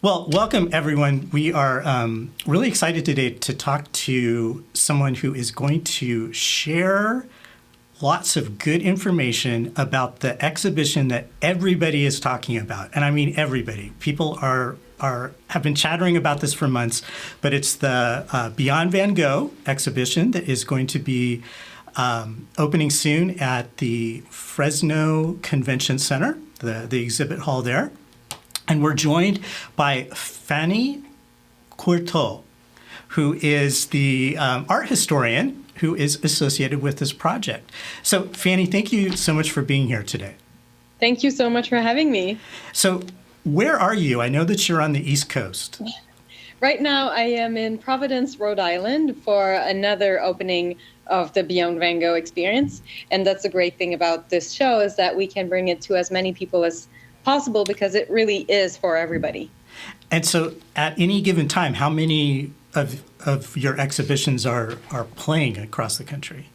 Well, welcome everyone. We are really excited today to talk to someone who is going to share lots of good information about the exhibition that everybody is talking about. And I mean everybody. People have been chattering about this for months, but it's the Beyond Van Gogh exhibition that is going to be opening soon at the Fresno Convention Center, the exhibit hall there. And we're joined by Fanny Curtat, who is the art historian who is associated with this project. So, Fanny, thank you so much for being here today. Thank you so much for having me. So, where are you? I know that you're on the East Coast. Right now, I am in Providence, Rhode Island for another opening of the Beyond Van Gogh experience. And that's the great thing about this show is that we can bring it to as many people as possible because it really is for everybody. And so at any given time, how many of your exhibitions are playing across the country?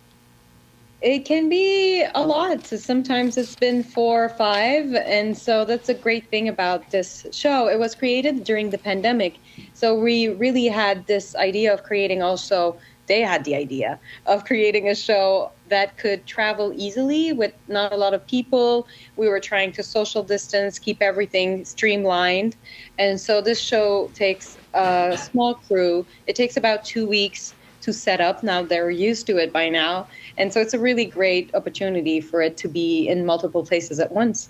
It can be a lot. So sometimes it's been 4 or 5. And so that's a great thing about this show. It was created during the pandemic. So we really had this idea of creating also, they had the idea of creating a show that could travel easily with not a lot of people. We were trying to social distance, keep everything streamlined. And so this show takes a small crew. It takes about 2 weeks to set up. Now they're used to it by now. And so it's a really great opportunity for it to be in multiple places at once.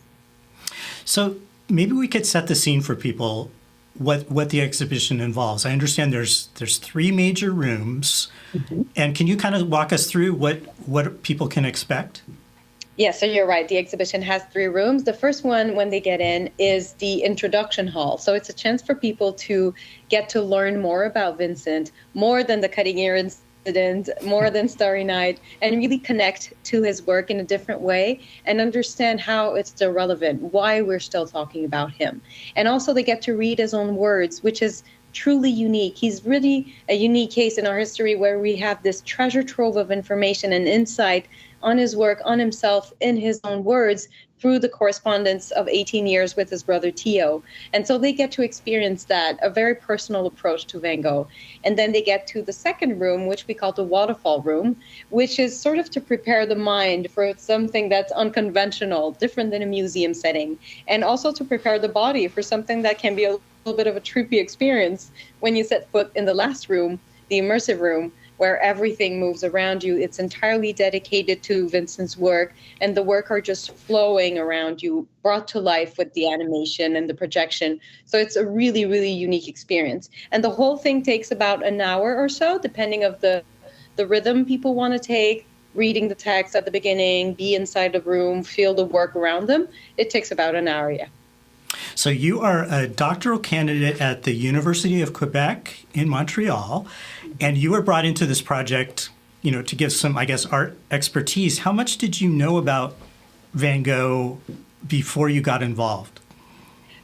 So maybe we could set the scene for people what the exhibition involves. I understand there's 3 major rooms. Mm-hmm. And can you kind of walk us through what people can expect? Yeah, so you're right. The exhibition has 3 rooms. The first one, when they get in, is the introduction hall. So it's a chance for people to get to learn more about Vincent, more than the cutting ear incident, more than Starry Night, and really connect to his work in a different way and understand how it's still relevant, why we're still talking about him. And also they get to read his own words, which is truly unique. He's really a unique case in our history where we have this treasure trove of information and insight on his work, on himself, in his own words, through the correspondence of 18 years with his brother Theo. And so they get to experience that, a very personal approach to Van Gogh. And then they get to the second room, which we call the waterfall room, which is sort of to prepare the mind for something that's unconventional, different than a museum setting, and also to prepare the body for something that can be a little bit of a trippy experience when you set foot in the last room, the immersive room, where everything moves around you. It's entirely dedicated to Vincent's work, and the work are just flowing around you, brought to life with the animation and the projection. So it's a really, really unique experience. And the whole thing takes about an hour or so, depending of the rhythm people want to take, reading the text at the beginning, be inside the room, feel the work around them. It takes about an hour, yeah. So you are a doctoral candidate at the University of Quebec in Montreal, and you were brought into this project, to give some, I guess, art expertise. How much did you know about Van Gogh before you got involved?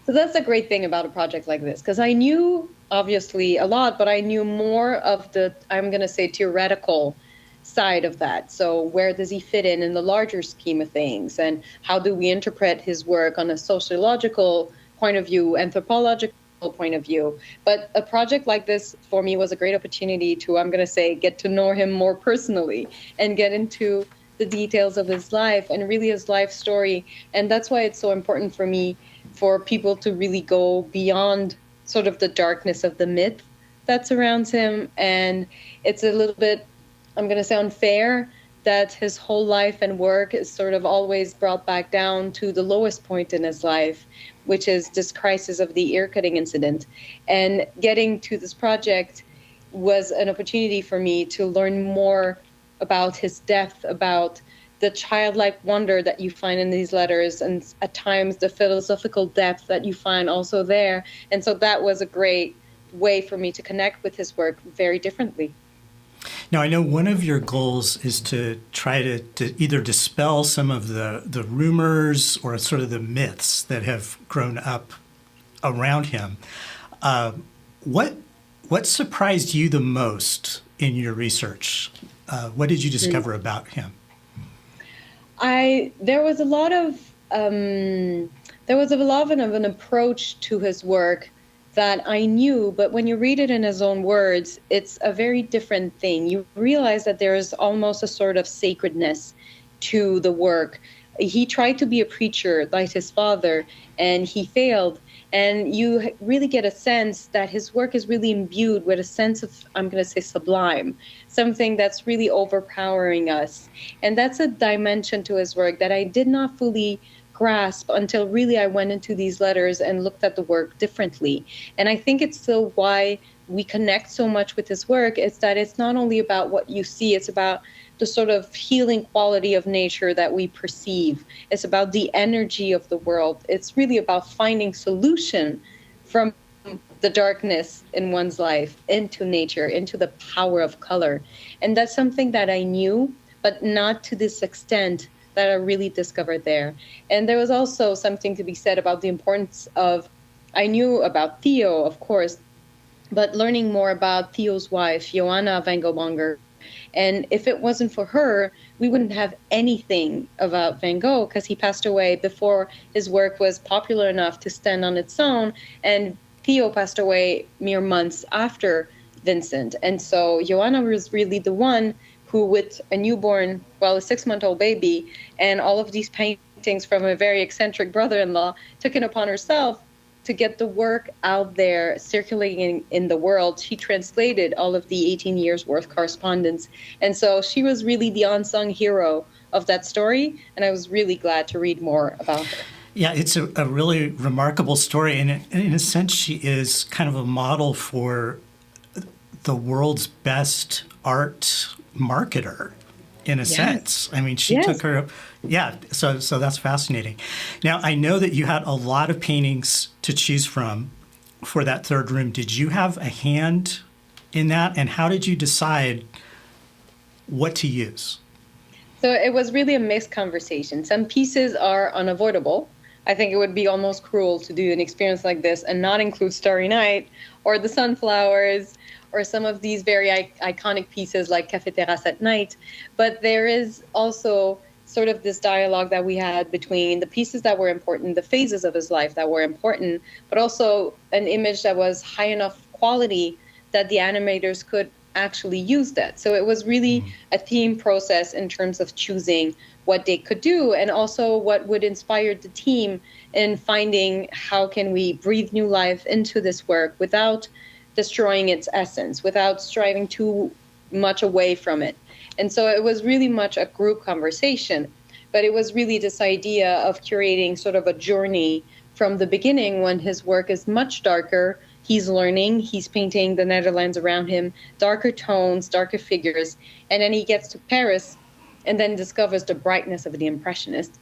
So that's the great thing about a project like this, because I knew obviously a lot, but I knew more of the, I'm going to say, theoretical side of that. So where does he fit in the larger scheme of things, and how do we interpret his work on a sociological point of view, anthropological point of view? But a project like this for me was a great opportunity to, I'm going to say, get to know him more personally and get into the details of his life and really his life story. And that's why it's so important for me for people to really go beyond sort of the darkness of the myth that surrounds him. And it's a little bit, I'm going to say, unfair that his whole life and work is sort of always brought back down to the lowest point in his life, which is this crisis of the ear cutting incident. And getting to this project was an opportunity for me to learn more about his depth, about the childlike wonder that you find in these letters, and at times the philosophical depth that you find also there. And so that was a great way for me to connect with his work very differently. Now, I know one of your goals is to try to either dispel some of the rumors or sort of the myths that have grown up around him. What surprised you the most in your research? What did you discover about him? There was a lot of an approach to his work that I knew, but when you read it in his own words, it's a very different thing. You realize that there is almost a sort of sacredness to the work. He tried to be a preacher like his father, and he failed. And you really get a sense that his work is really imbued with a sense of, I'm going to say, sublime, something that's really overpowering us. And that's a dimension to his work that I did not fully grasp until really I went into these letters and looked at the work differently. And I think it's still why we connect so much with his work, is that it's not only about what you see, it's about the sort of healing quality of nature that we perceive. It's about the energy of the world. It's really about finding solution from the darkness in one's life into nature, into the power of color. And that's something that I knew, but not to this extent that I really discovered there. And there was also something to be said about the importance of, I knew about Theo, of course, but learning more about Theo's wife, Johanna Van Gogh. And if it wasn't for her, we wouldn't have anything about Van Gogh, because he passed away before his work was popular enough to stand on its own. And Theo passed away mere months after Vincent. And so Johanna was really the one who, with a newborn, well, a 6-month-old baby, and all of these paintings from a very eccentric brother-in-law, took it upon herself to get the work out there, circulating in the world. She translated all of the 18 years worth correspondence. And so she was really the unsung hero of that story. And I was really glad to read more about her. Yeah, it's a really remarkable story. And in a sense, she is kind of a model for the world's best art marketer, in a sense. I mean, she took her, so that's fascinating. Now, I know that you had a lot of paintings to choose from for that third room. Did you have a hand in that? And how did you decide what to use? So it was really a mixed conversation. Some pieces are unavoidable. I think it would be almost cruel to do an experience like this and not include Starry Night or the sunflowers or some of these very iconic pieces like Café Terrasse at Night. But there is also sort of this dialogue that we had between the pieces that were important, the phases of his life that were important, but also an image that was high enough quality that the animators could actually use that. So it was really a theme process in terms of choosing what they could do, and also what would inspire the team in finding how can we breathe new life into this work without destroying its essence, without striving too much away from it. And so it was really much a group conversation, but it was really this idea of curating sort of a journey from the beginning when his work is much darker. He's learning, he's painting the Netherlands around him, darker tones, darker figures, and then he gets to Paris and then discovers the brightness of the Impressionists,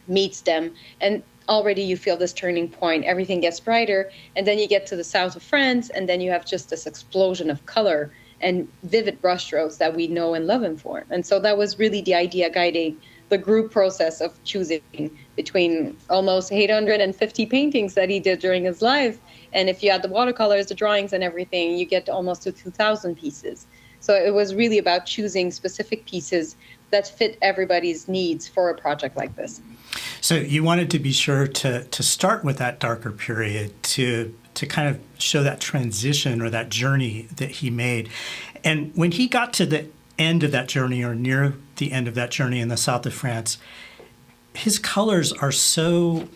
meets them, and already you feel this turning point. Everything gets brighter, and then you get to the south of France, and then you have just this explosion of color and vivid brushstrokes that we know and love him for. And so that was really the idea guiding the group process of choosing between almost 850 paintings that he did during his life. And if you add the watercolors, the drawings, and everything, you get almost to 2,000 pieces. So it was really about choosing specific pieces that fit everybody's needs for a project like this. So you wanted to be sure to start with that darker period to kind of show that transition or that journey that he made. And when he got to the end of that journey, or near the end of that journey in the south of France, his colors are so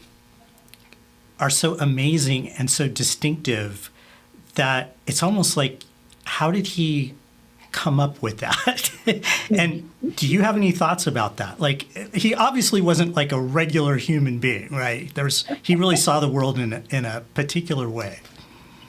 amazing and so distinctive that it's almost like, how did he come up with that? And do you have any thoughts about that? Like, he obviously wasn't like a regular human being, right? He really saw the world in a particular way.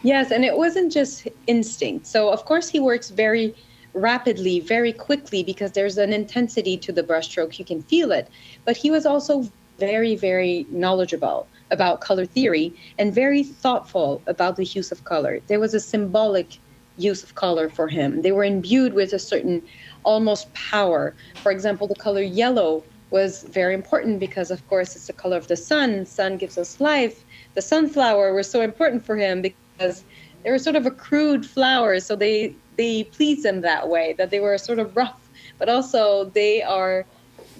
Yes, and it wasn't just instinct. So of course he works very rapidly, very quickly, because there's an intensity to the brushstroke. You can feel it. But he was also very, very knowledgeable about color theory and very thoughtful about the use of color. There was a symbolic use of color for him. They were imbued with a certain almost power. For example, the color yellow was very important because, of course, it's the color of the sun. Sun gives us life. The sunflower was so important for him because they were sort of a crude flower, so they pleased him that way, that they were sort of rough, but also they are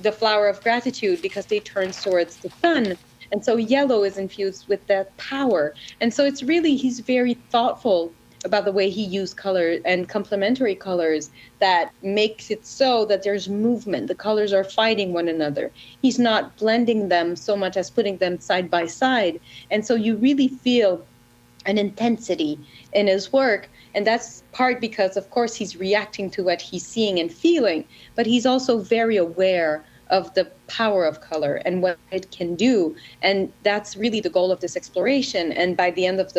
the flower of gratitude because they turn towards the sun. And so yellow is infused with that power. And so it's really, he's very thoughtful about the way he used color and complementary colors that makes it so that there's movement. The colors are fighting one another. He's not blending them so much as putting them side by side. And so you really feel an intensity in his work. And that's part because, of course, he's reacting to what he's seeing and feeling, but he's also very aware of the power of color and what it can do. And that's really the goal of this exploration. And by the end of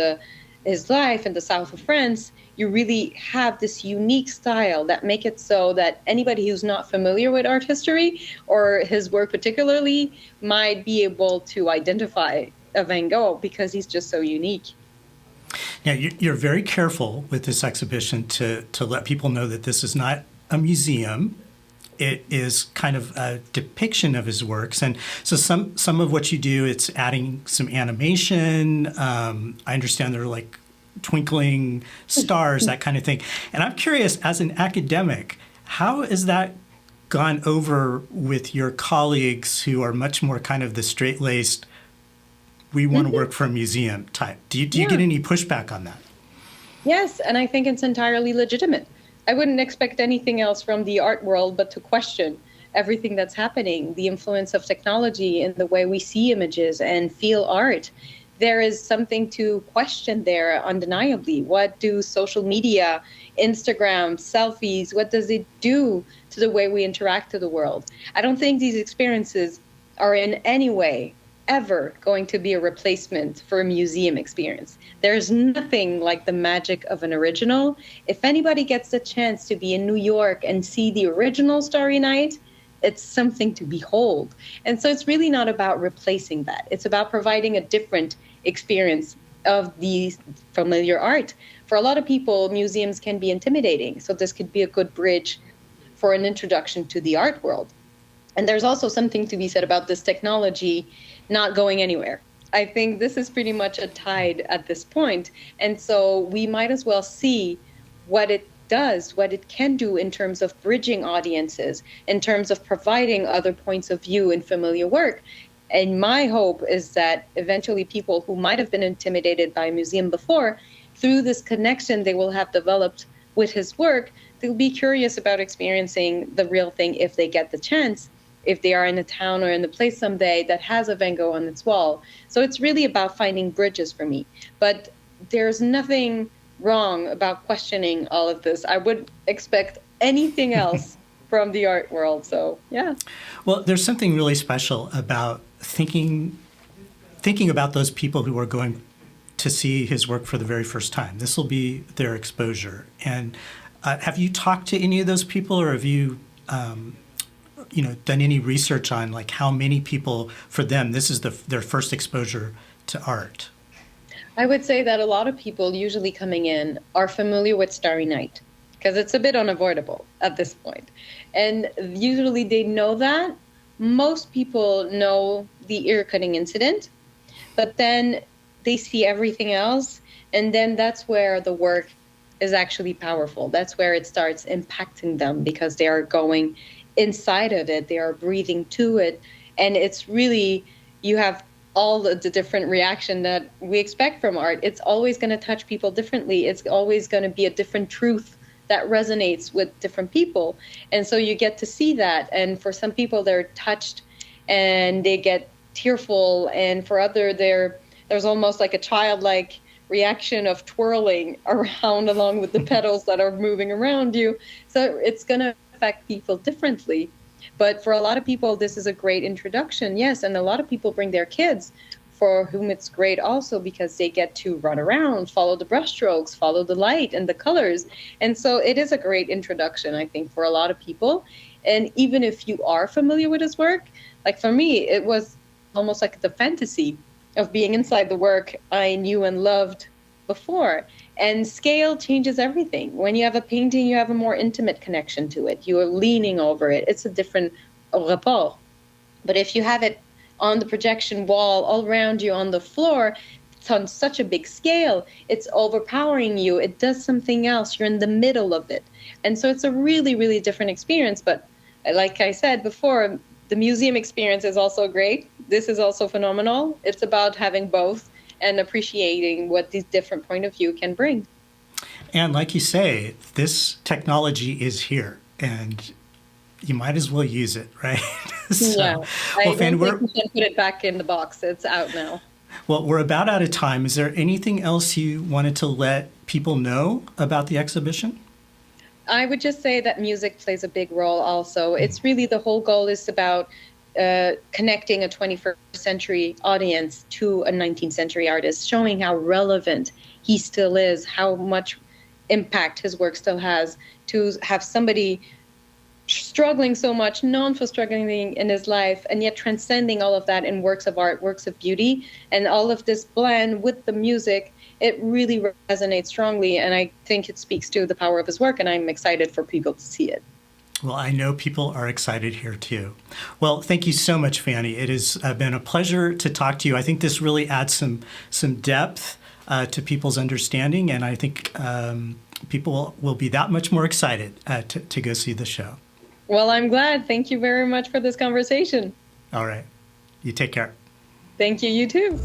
his life in the south of France, you really have this unique style that make it so that anybody who's not familiar with art history or his work particularly might be able to identify a Van Gogh because he's just so unique. Now, you're very careful with this exhibition to let people know that this is not a museum. It is kind of a depiction of his works. And so some of what you do, it's adding some animation. I understand there are like twinkling stars, that kind of thing. And I'm curious, as an academic, how has that gone over with your colleagues who are much more kind of the straight-laced, we want to work for a museum type? Do you get any pushback on that? Yes, and I think it's entirely legitimate. I wouldn't expect anything else from the art world but to question everything that's happening, the influence of technology in the way we see images and feel art. There is something to question there, undeniably. What do social media, Instagram, selfies, what does it do to the way we interact with the world? I don't think these experiences are in any way ever going to be a replacement for a museum experience. There's nothing like the magic of an original. If anybody gets the chance to be in New York and see the original Starry Night, it's something to behold. And so it's really not about replacing that. It's about providing a different experience of the familiar art. For a lot of people, museums can be intimidating. So this could be a good bridge for an introduction to the art world. And there's also something to be said about this technology not going anywhere. I think this is pretty much a tide at this point. And so we might as well see what it does, what it can do in terms of bridging audiences, in terms of providing other points of view in familiar work. And my hope is that eventually people who might have been intimidated by a museum before, through this connection they will have developed with his work, they'll be curious about experiencing the real thing if they get the chance, if they are in a town or in a place someday that has a Van Gogh on its wall. So it's really about finding bridges for me. But there's nothing wrong about questioning all of this. I would expect anything else from the art world. So, yeah. Well, there's something really special about thinking about those people who are going to see his work for the very first time. This will be their exposure. And have you talked to any of those people, or have you done any research on like how many people, for them, this is their first exposure to art? I would say that a lot of people usually coming in are familiar with Starry Night because it's a bit unavoidable at this point. And usually they know that. Most people know the ear-cutting incident, but then they see everything else, and then that's where the work is actually powerful. That's where it starts impacting them because they are going inside of it, they are breathing to it, and it's really, you have all the different reaction that we expect from art. It's always going to touch people differently. It's always going to be a different truth that resonates with different people. And so you get to see that. And for some people, they're touched and they get tearful. And for others, there's almost like a childlike reaction of twirling around along with the petals that are moving around you. So it's going to affect people differently. But for a lot of people, this is a great introduction, yes. And a lot of people bring their kids, for whom it's great also because they get to run around, follow the brushstrokes, follow the light and the colors. And so it is a great introduction, I think, for a lot of people. And even if you are familiar with his work, like for me, it was almost like the fantasy of being inside the work I knew and loved before. And scale changes everything. When you have a painting, you have a more intimate connection to it. You are leaning over it. It's a different rapport. But if you have it on the projection wall, all around you on the floor, it's on such a big scale, it's overpowering you. It does something else. You're in the middle of it. And so it's a really, really different experience. But like I said before, The museum experience is also great. This is also phenomenal. It's about having both and appreciating what these different point of view can bring. And like you say, this technology is here, and you might as well use it, right? So, Yeah, I well, Fanny, don't think we can put it back in the box. It's out now. well, we're about out of time. Is there anything else you wanted to let people know about the exhibition? I would just say that music plays a big role also. It's really the whole goal is about connecting a 21st century audience to a 19th century artist, showing how relevant he still is, how much impact his work still has, to have somebody struggling so much, known for struggling in his life, and yet transcending all of that in works of art, works of beauty, and all of this blend with the music. It really resonates strongly, and I think it speaks to the power of his work, and I'm excited for people to see it. Well, I know people are excited here too. Well, thank you so much, Fanny. It has been a pleasure to talk to you. I think this really adds some depth to people's understanding, and I think people will be that much more excited to go see the show. Well, I'm glad. Thank you very much for this conversation. All right. You take care. Thank you. You too.